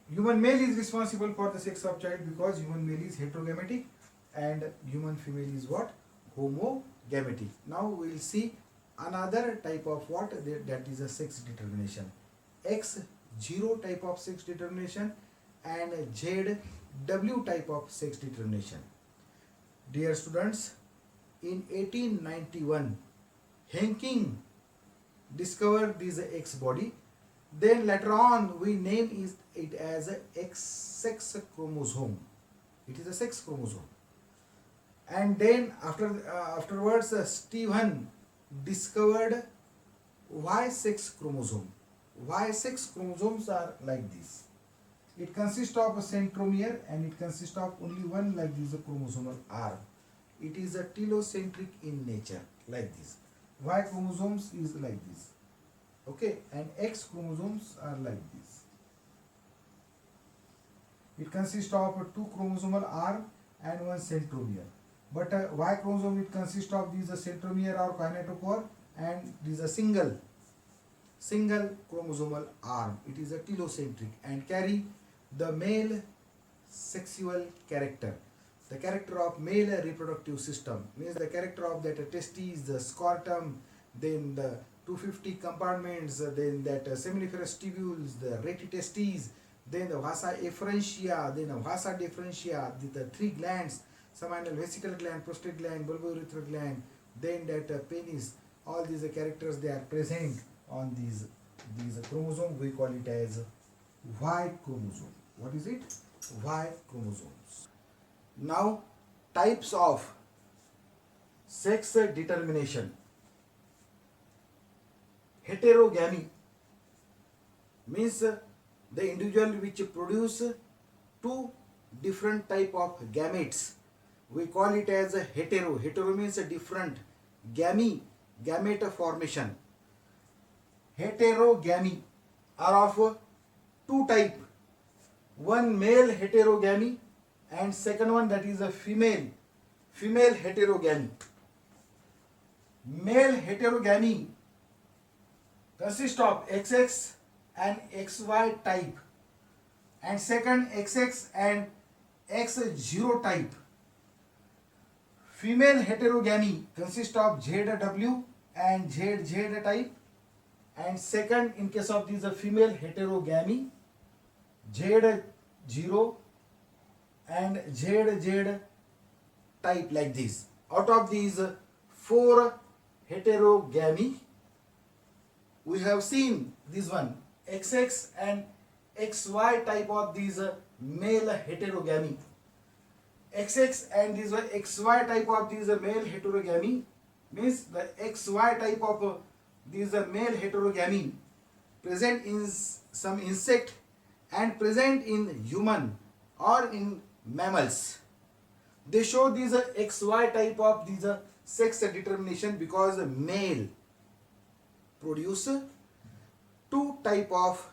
human male is responsible for the sex of child because human male is heterogametic and human female is what? Homogametic. Now we will see another type of what? That is a sex determination. X0 type of sex determination and ZW type of sex determination. Dear students, in 1891, Henking discovered this X body. Then later on we name it as a X sex chromosome. It is a sex chromosome. And then afterwards Stephen discovered Y sex chromosome. Y sex chromosomes are like this. It consists of a centromere and it consists of only one like this chromosomal arm. It is a telocentric in nature like this. Y chromosomes is like this. Okay, and X chromosomes are like this. It consists of two chromosomal arm and one centromere. But Y chromosome it consists of these centromere or kinetochore and this a single chromosomal arm. It is a telocentric and carry the male sexual character. The character of male reproductive system means the character of that testes, the scrotum, then the 250 compartments, then that seminiferous tubules, the retitestes, then the vasa efferentia, then the vasa deferentia, the three glands, seminal vesical gland, prostate gland, bulbourethral gland, then that penis. All these characters they are present on these chromosome. We call it as Y chromosome. What is it? Y chromosomes. Now types of sex determination. Heterogamy means the individual which produce two different type of gametes. We call it as a hetero. Hetero means a different. Gamete formation. Heterogamy are of two type. One male heterogamy and second one that is a female heterogamy. Male heterogamy consists of XX and XY type and second XX and X0 type. Female heterogamy consists of ZW and ZZ type and second in case of this female heterogamy Z0 and ZZ type like this. Out of these four heterogamy we have seen this one XX and XY type of these male heterogamy. XX and this one XY type of these male heterogamy means the XY type of these male heterogamy present in some insect and present in human or in mammals. They show these XY type of these sex determination because male produce two type of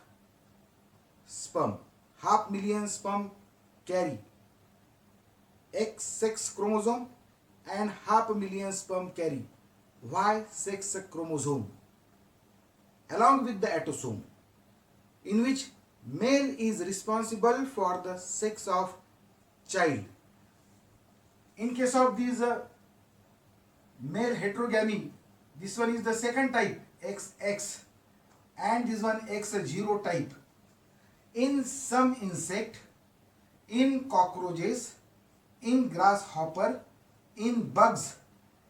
sperm. 500,000 sperm carry X sex chromosome and 500,000 sperm carry Y sex chromosome along with the autosome, in which male is responsible for the sex of child. In case of these male heterogamy, this one is the second type XX and this one X0 type. In some insect, in cockroaches, in grasshopper, in bugs,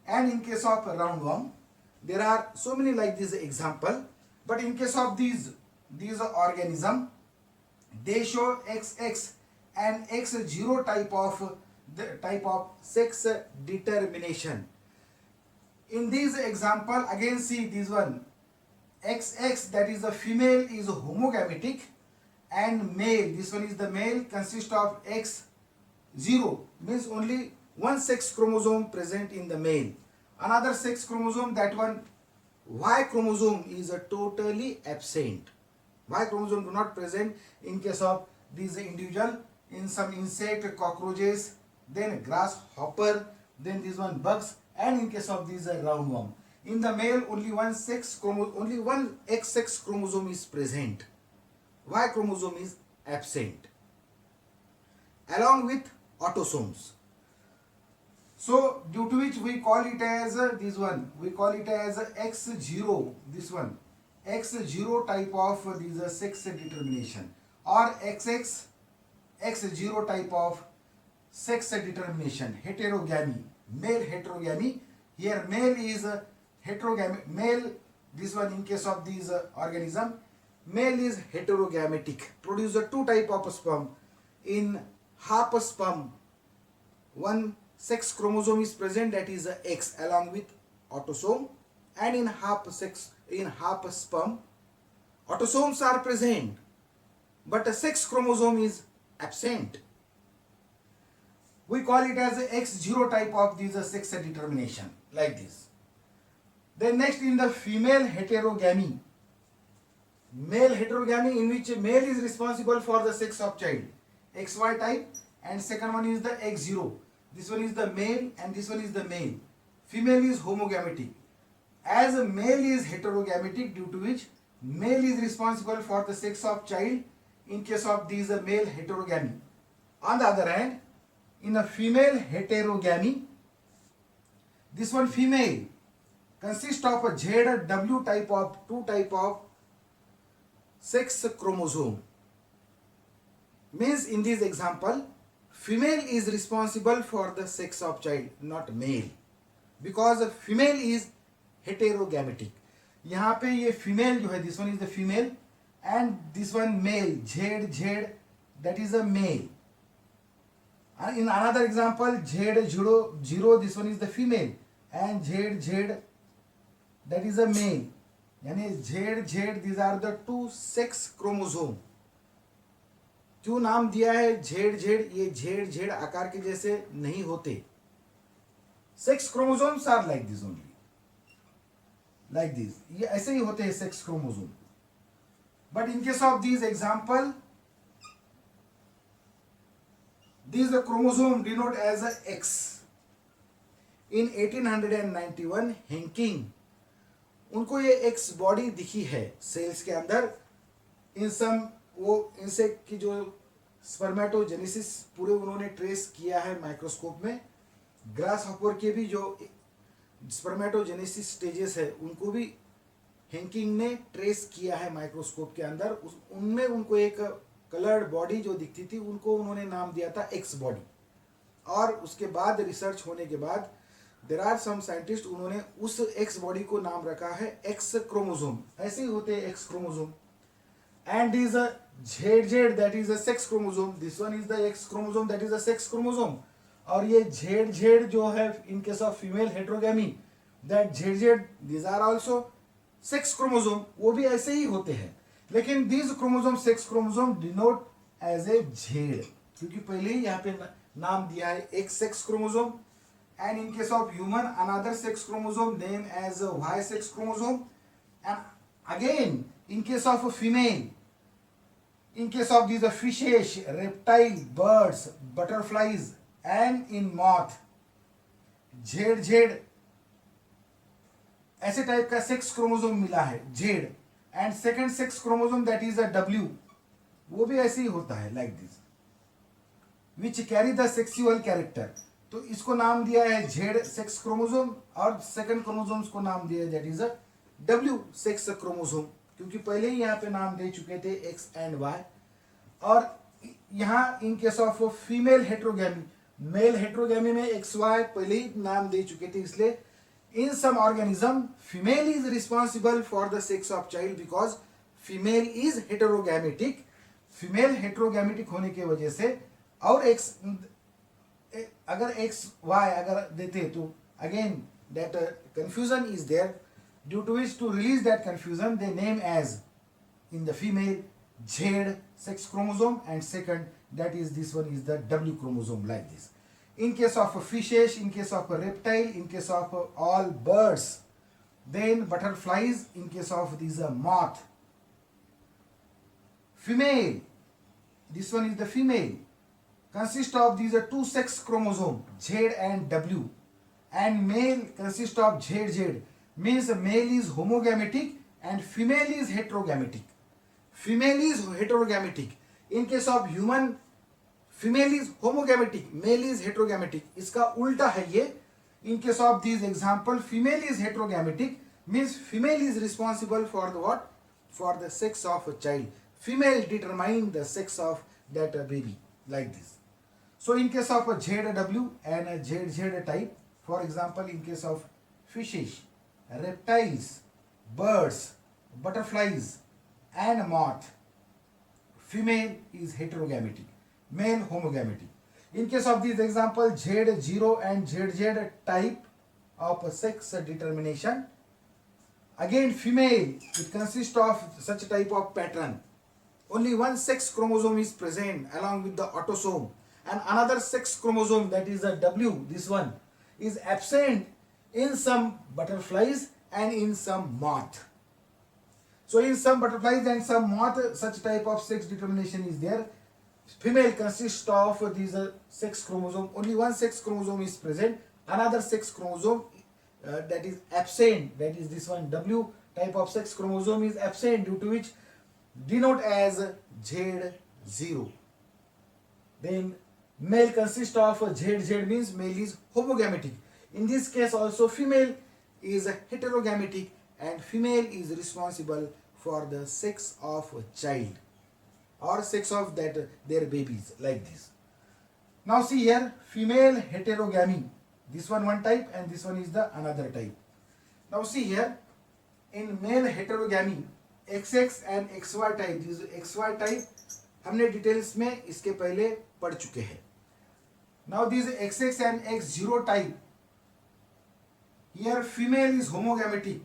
and in case of roundworm, there are so many like this example. But in case of these organism, they show XX and X0 type of sex determination. In this example, again see this one XX, that is the female, is homogametic, and male, this one is the male, consists of X0, means only one sex chromosome present in the male. Another sex chromosome, that one Y chromosome, is totally absent. Y chromosome do not present in case of these individual. In some insect, cockroaches, then grasshopper, then this one bugs, and in case of these roundworm. In the male, only one X sex chromosome is present. Y chromosome is absent, along with autosomes. So due to which we call it as this one, we call it as X0, this one X0 type of this sex determination, or XX X0 type of sex determination, heterogamy, male heterogamy. Here male is heterogamy, male, this one in case of these organism, male is heterogametic, produces two type of sperm. In half sperm, one sex chromosome is present, that is X along with autosome, and in half sperm, autosomes are present, but a sex chromosome is absent. We call it as a X0 type of this sex determination, like this. Then next, in the female heterogamy, male heterogamy, in which male is responsible for the sex of child, XY type, and second one is the X0. This one is the male and this one is the male. Female is homogametic. As a male is heterogametic, due to which male is responsible for the sex of child in case of these male heterogamy. On the other hand, in a female heterogamy, this one female consists of a ZW type of two type of sex chromosome. Means in this example, female is responsible for the sex of child, not male, because female is heterogametic. यहाँ पे ये female जो है, this one is the female and this one male, Z, that is a male. And in another example, Z0, this one is the female, and Z, that is a male. यानी Z, these are the two sex chromosome. क्यों नाम दिया है Z, ये Z आकार के जैसे नहीं होते. Sex chromosomes are like this only, like this. ये ऐसे ही होते हैं sex chromosome. But in case of these example, these chromosome denote as a X. In 1891, Henking, उनको ये X बॉडी दिखी है सेल्स के अंदर. इन सम वो इंसेक्ट की जो स्पर्मेटोजेनेसिस पूरे उन्होंने ट्रेस किया है माइक्रोस्कोप में. ग्रास हॉपर के भी जो स्पर्मेटोजेनेसिस स्टेजेस है उनको भी हेंकिंग ने ट्रेस किया है माइक्रोस्कोप के अंदर. उनमें उनको एक कलर्ड बॉडी जो दिखती थी, उनको उन्होंने नाम दिया था एक्स बॉडी. और उसके बाद रिसर्च होने के बाद देर आर सम साइंटिस्ट, उन्होंने उस एक्स बॉडी को नाम रखा है एक्स क्रोमोसोम. ऐसे ही होते हैं x chromosome. And is a Z, that is a sex chromosome. This one is the X chromosome, that is a sex chromosome. और ये Z जो है in case of female heterogamy, that Z, these are also sex chromosome. वो भी ऐसे ही होते हैं. लेकिन these chromosome, sex chromosome denote as a Z, क्योंकि पहले ही यहाँ पे नाम दिया है X sex chromosome. And in case of human, another sex chromosome named as a Y sex chromosome. And again, in case of a female, in case of these fishes, reptiles, birds, butterflies, and in moth, Z Z ऐसे type का sex chromosome मिला है Z, and second sex chromosome that is a W, वो भी ऐसे ही होता है like this, which carry the sexual character. तो इसको नाम दिया है जेड सेक्स क्रोमोसोम, और सेकंड क्रोमोसोम्स को नाम दिया है that is a W sex chromosome, क्योंकि पहले ही यहाँ पे नाम दे चुके थे एक्स एंड वाई। और यहाँ in case of female heterogamy, male heterogamy में एक्स वाई पहले ही नाम दे चुके थे, इसलिए in some organism female is responsible for the sex of child because female is heterogametic. Female heterogametic होने की वजह से, और एक्स अगर एक्स वाई अगर देते तो again that confusion is there, due to which to release that confusion they name as in the female Z sex chromosome, and second that is this one is the W chromosome like this. In case of fishes, in case of reptile, in case of all birds, then butterflies, in case of this moth, female, this one is the female, consist of these two sex chromosome Z and W, and male consist of ZZ, means male is homogametic and female is heterogametic. Female is heterogametic. In case of human, female is homogametic, male is heterogametic. इसका उल्टा है ये. In case of these example, female is heterogametic, means female is responsible for the what? For the sex of a child. Female determine the sex of that baby like this. So in case of a ZW and a ZZ type, for example, in case of fishes, reptiles, birds, butterflies, and moth, female is heterogametic, male homogametic. In case of this example, Z0 and ZZ type of sex determination, again female, it consists of such type of pattern. Only one sex chromosome is present along with the autosome, and another sex chromosome, that is a W, this one, is absent in some butterflies and in some moth. So in some butterflies and some moth, such type of sex determination is there. Female consists of these sex chromosome. Only one sex chromosome is present. Another sex chromosome that is absent. That is this one, W type of sex chromosome is absent, due to which denote as Z0. Then male consists of ZZ, means male is homogametic. In this case also female is heterogametic, and female is responsible for the sex of a child or sex of that their babies like this. Now see here, female heterogamy, this one type and this one is the another type. Now see here, in male heterogamy, XX and XY type, this XY type हमने details में इसके पहले पढ़ चुके हैं. Now this XX and X0 type, here female is homogametic.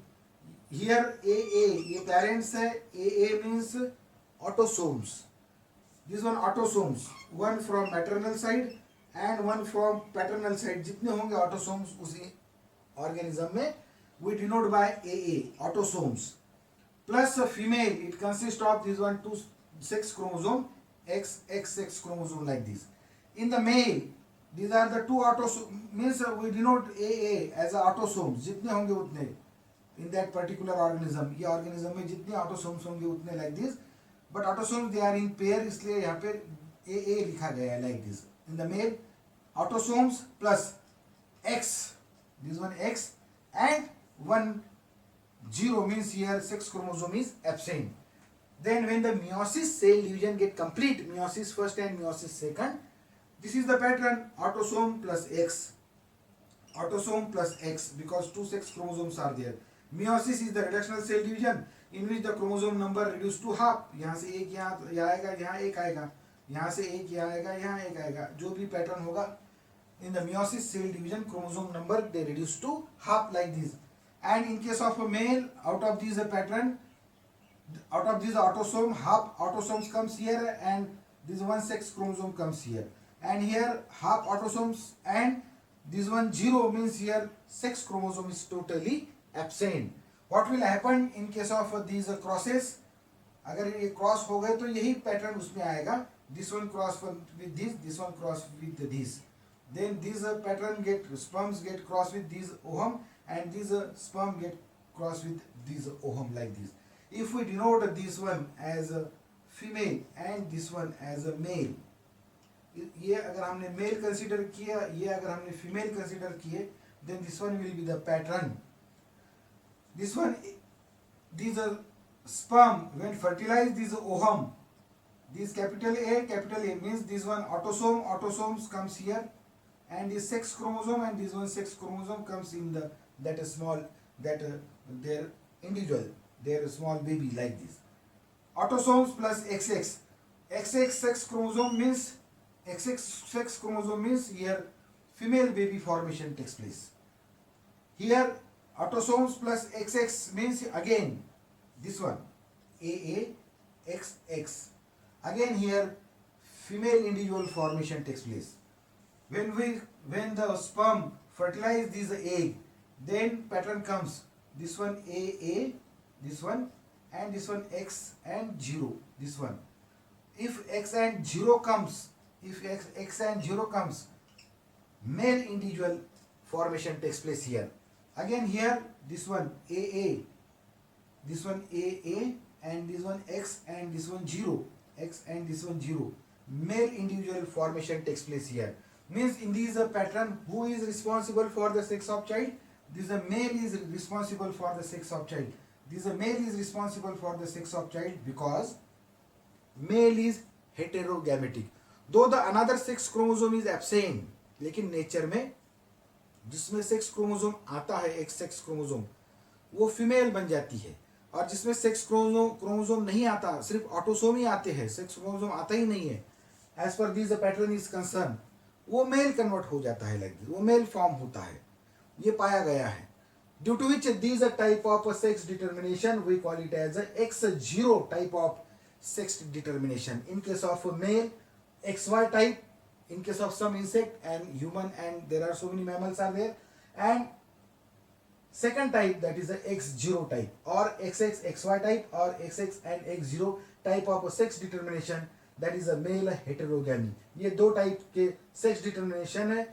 Here AA, ये parents है, AA means autosomes. This one autosomes, one from maternal side and one from paternal side. जितने होंगे autosomes उसी organism में, we denote by AA, autosomes. Plus a female, it consists of this one two sex chromosome, XX sex chromosome like this. In the male, these are the two autosomes, means we denote AA as a autosomes. जितने होंगे उतने in that particular organism, ये organism में जितने autosomes होंगे उतने like this. But autosomes they are in pair, इसलिए यहाँ पे AA लिखा गया है like this. In the male, autosomes plus X, this one X, and one 0 means here sex chromosome is absent. Then when the meiosis cell division get complete, meiosis first and meiosis second, this is the pattern, autosome plus X, autosome plus X, because two sex chromosomes are there. Meiosis is the reductional cell division in which the chromosome number reduced to half. यहाँ से एक यहाँ आएगा, यहाँ एक आएगा, यहाँ से एक यहाँ आएगा, यहाँ एक आएगा, जो भी pattern होगा. In the meiosis cell division, chromosome number they reduce to half like this. And in case of a male, out of this pattern, out of this autosome, half autosomes comes here and this one sex chromosome comes here. And here half autosomes and this one 0 means here sex chromosome is totally absent. What will happen in case of these crosses? अगर ये cross हो गए तो यही pattern उसमें आएगा. This one cross with this one cross with this. then these pattern sperms get crossed with these ovum, and these sperm get crossed with these ovum like this. If we denote this one as a female and this one as a male, ये अगर हमने mail consider किया, ये अगर हमने female consider किए, then this one will be the pattern. This one, these are sperm when fertilized, these ovum, this capital A means this one autosomes comes here, and this sex chromosome and this one sex chromosome comes in the that small their individual, their small baby like this. Autosomes plus XX sex chromosome means here female baby formation takes place. Here autosomes plus XX means again this one XX. Again here female individual formation takes place. When the sperm fertilize this egg, then pattern comes this one AA, this one, and this one X and 0, this one. If X and 0 comes, male individual formation takes place here. Again here this one AA, and this one X and this one 0, male individual formation takes place here. Means in this pattern, who is responsible for the sex of child? This male is responsible for the sex of child. This male is responsible for the sex of child because male is heterogametic. Though the another sex chromosome is absent, लेकिन nature में जिसमें sex chromosome आता है, एक sex chromosome, वो female बन जाती है, और जिसमें सेक्स क्रोमोसोम नहीं आता, सिर्फ ऑटोसोम ही आते हैं, सेक्स क्रोमोसोम आता ही नहीं है, as per this pattern is concern, वो मेल कन्वर्ट हो जाता है, लाइक वो मेल फॉर्म होता है, ये पाया गया है. Due to which this type of sex determination we call it as X0 type of sex determination. In case of male, XY type, in case of some insect and human, and there are so many mammals are there, and second type, that is the X0 type, or XX XY type, or XX and X0 type of sex determination, that is a male heterogamy. ये दो type के sex determination है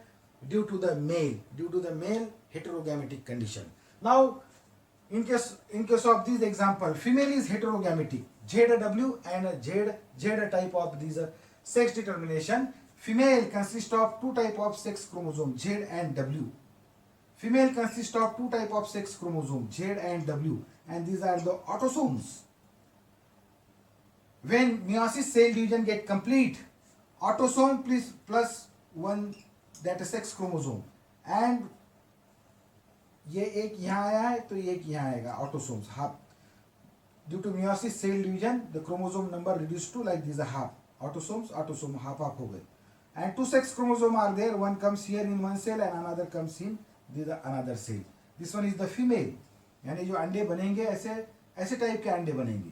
due to the male heterogametic condition. Now in case of this example, female is heterogametic, ZW and Z type of these sex determination. Female consists of two type of sex chromosome, Z and W. Female consists of two type of sex chromosome, Z and W, and these are the autosomes. When meiosis cell division get complete, autosome plus one, that is sex chromosome, and ये एक यहाँ आया है तो ये एक यहाँ आएगा, autosomes half. Due to meiosis cell division, the chromosome number reduced to like this, a half. Autosome half हो गए. And two sex chromosome are there, one comes here in one cell and another comes in the another cell. This one is the female. यानी जो अंडे बनेंगे ऐसे type के अंडे बनेंगे,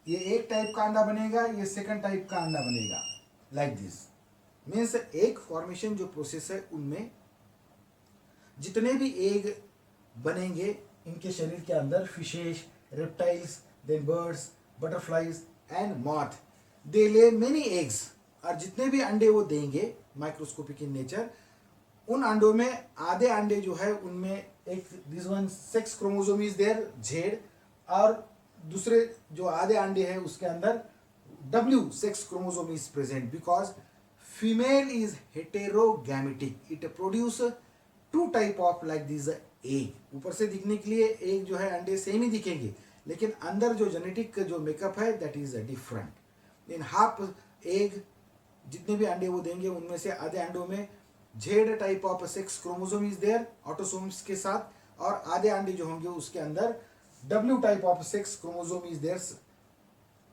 ये एक टाइप का अंडा बनेगा, ये सेकंड टाइप का अंडा बनेगा, like this. मीन्स एक फॉर्मेशन जो प्रोसेस है उनमें जितने भी एग बनेंगे इनके शरीर के अंदर, fishes, reptiles, then birds, butterflies and moth, they lay many eggs, और जितने भी अंडे वो देंगे माइक्रोस्कोपिक इन नेचर, उन अंडों में आधे अंडे जो है उनमें एक this one sex chromosome is there Z, और दूसरे जो आधे अंडे हैं उसके अंदर W sex chromosome is present, because female is heterogametic, it produce two type of like this egg. ऊपर से दिखने के लिए एग जो है अंडे सेम ही दिखेंगे, लेकिन अंदर जो जेनेटिक जो मेकअप है that is different. In half egg जितने भी अंडे वो देंगे उनमें से आधे अंडों में Z type of sex chromosome is there autosomes के साथ, और आधे अंडे जो होंगे उसके अंदर W type of sex chromosome is there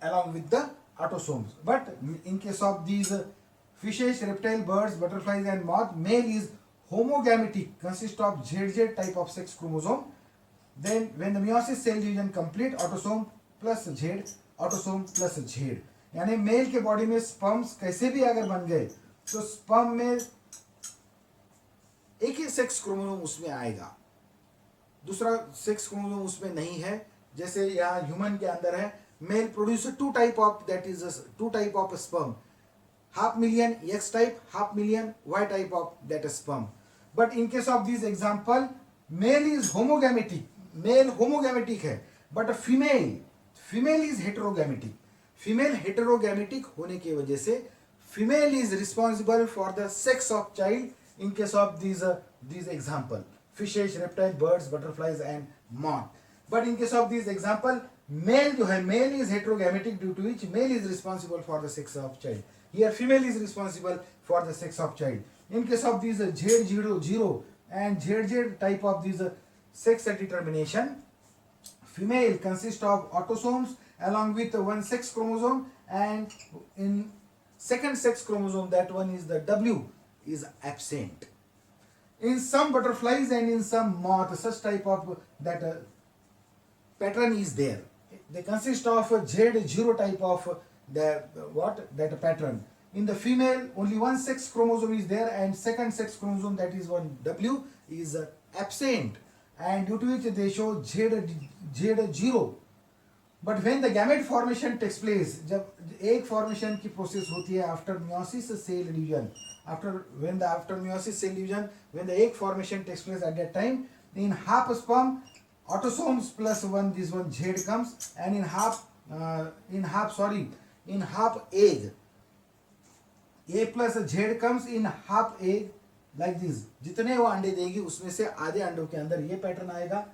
along with the autosomes. But in case of these fishes, reptile, birds, butterflies and moth, male is homogametic, consists of ZZ type of sex chromosome. Then when the meiosis cell division complete, autosome plus Z, autosome plus Z. यानी mail के body में sperms कैसे भी अगर बन गए तो sperm में एक ही सेक्स क्रोमोसोम उसमें आएगा, दूसरा सेक्स क्रोमोसोम उसमें नहीं है. जैसे यहाँ ह्यूमन के अंदर है, male produce two type of, that is two type of sperm, 500,000 X type, 500,000 Y type of that sperm. But in case of this example, male is homogametic, male homogametic है, but a female is heterogametic. Female heterogametic होने की वजह से female is responsible for the sex of child in case of these example, fishes, reptile, birds, butterflies and moth. But in case of this example, male जो है, male is heterogametic due to which male is responsible for the sex of child. Here female is responsible for the sex of child. In case of these Z00 and ZZ type of these sex determination, female consists of autosomes along with one sex chromosome, and in second sex chromosome, that one is the W, is absent. In some butterflies and in some moth, such type of that pattern is there. They consist of Z0 type of that pattern. In the female, only one sex chromosome is there, and second sex chromosome, that is one W, is absent, and due to which they show Z0. But when the gamete formation takes place, जब egg formation की process होती है after meiosis cell division, after meiosis cell division, when the egg formation takes place at that time, in half sperm, autosomes plus one, this one Z comes, and in half egg, A plus Z comes in half egg, like this. जितने वो अंडे देगी उसमें से आधे अंडों के अंदर ये पैटर्न आएगा,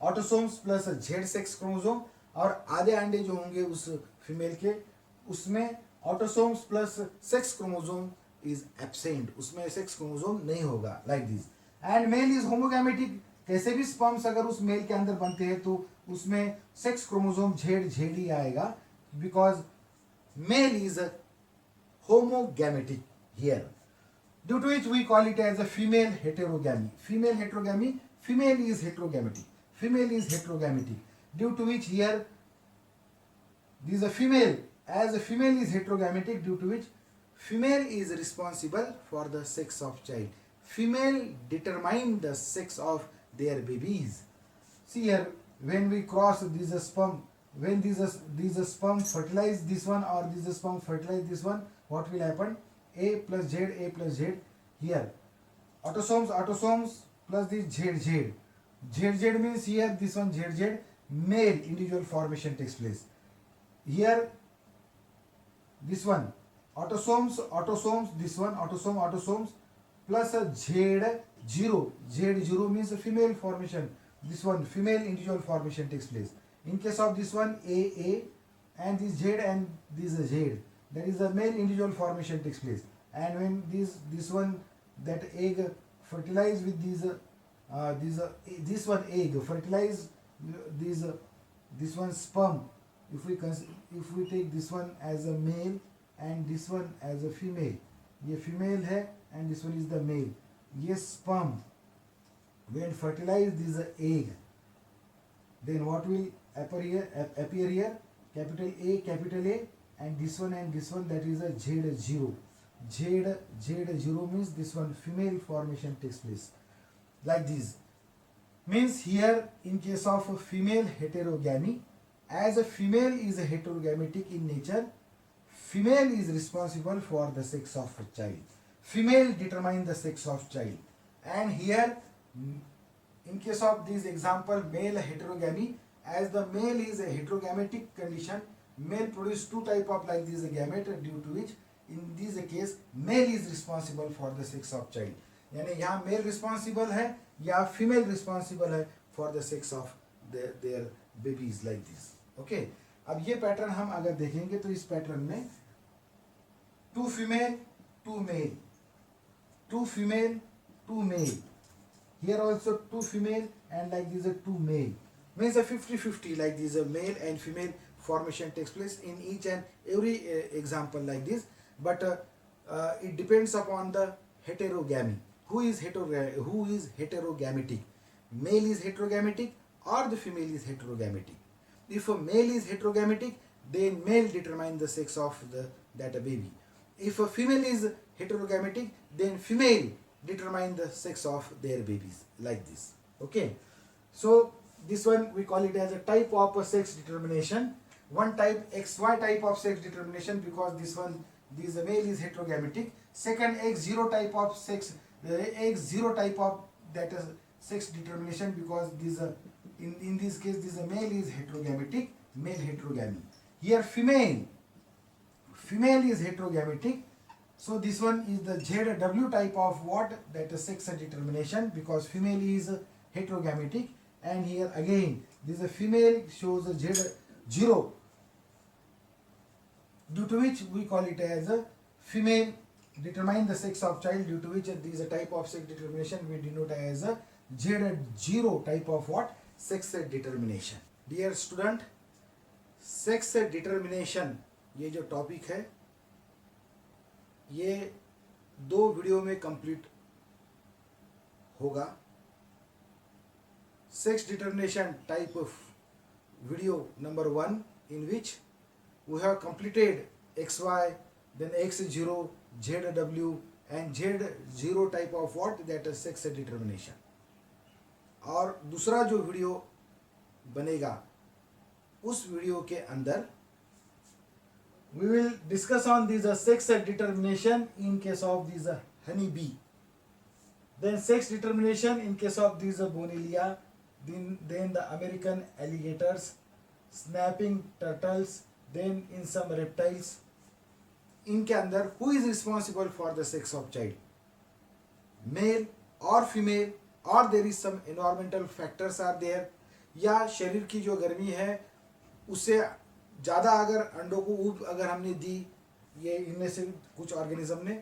autosomes plus Z sex chromosome, और आधे अंडे जो होंगे उस फीमेल के, उसमें autosomes plus sex chromosome is absent, उसमें सेक्स क्रोमोसोम नहीं होगा, like this. And male is homogametic, कैसे भी स्पर्म्स अगर उस मेल के अंदर बनते हैं तो उसमें सेक्स क्रोमोसोम Z ही आएगा, because male is homogamitic here, due to which we call it as a female heterogamy. Female heterogamy, female is heterogamitic, due to which here this is a female, as a female is heterogamitic, due to which female is responsible for the sex of child. Female determine the sex of their babies. See here, when we cross this sperm, when these sperm fertilize this one or this sperm fertilize this one, what will happen? A plus Z here. Autosomes plus this ZZ. ZZ means here this one ZZ, male individual formation takes place. Here this one autosomes, this one autosomes plus a Z0. Z0 means a female formation. This one female individual formation takes place. In case of this one A and this Z and this Z, that is the male individual formation takes place. And when this one that egg fertilize with this one egg fertilize this one sperm, if we take this one as a male and this one as a female, ये female है and this one is the male, ये sperm when fertilize this egg, then what will appear here? Capital A, and this one, that is a Z0. Z0 means this one female formation takes place, like this. Means here in case of a female heterogamy, as a female is a heterogamic in nature, female is responsible for the sex of a child. Female determine the sex of child. And here in case of this example, male heterogamy, as the male is a heterogamic condition, male produce two type of like this gamete, due to which in this case male is responsible for the sex of child. यानी यहाँ male responsible है या female responsible है for the sex of their babies, like this. Okay. अब ये pattern हम अगर देखेंगे तो इस पैटर्न में 2 female 2 male, 2 female 2 male, here also 2 female and like this a 2 male, means a 50-50, like this a male and female formation takes place in each and every example like this. But it depends upon the heterogamy. Who is heterogamic? Male is heterogamic or the female is heterogamic? If a male is heterogamic, then male determine the sex of that baby. If a female is heterogamic, then female determine the sex of their babies, like this. Okay. So this one we call it as a type of sex determination. One type XY type of sex determination, because this one this male is heterogametic. Second, X0 type of sex, X0 type of that is sex determination, because this in this case this male is heterogametic, male heterogamy. Here female is heterogametic. So this one is the ZW type of what, that is sex determination, because female is heterogametic. And here again this is a female shows a Z0, due to which we call it as a female. Determine the sex of child, due to which this is a type of sex determination we denote as a Z0 type of what, sex determination. Dear student, sex determination ये जो topic है ये 2 video में complete होगा. Sex determination type of video number 1, in which we have completed XY, then X0, ZW and Z0 type of what, that is sex determination. और दूसरा जो video बनेगा उस वीडियो के अंदर we will discuss on this sex determination in case of this honey bee, then sex determination in case of this Bonellia, then the American alligators, snapping turtles, then in some reptiles. इनके अंदर who is responsible for the sex of child, male or female, or there is some environmental factors are there, या शरीर की जो गर्मी है उससे ज़्यादा अगर अंडों को ऊब अगर हमने दी ये इनमें से कुछ ऑर्गेनिज्म ने,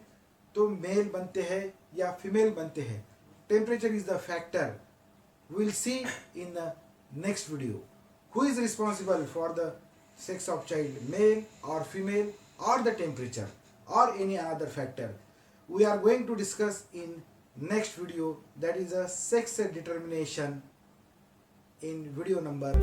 तो मेल बनते हैं या फीमेल बनते हैं. Temperature is the factor. We will see in the next video who is responsible for the sex of child, male or female, or the temperature or any other factor. We are going to discuss in next video, that is a sex determination, in video number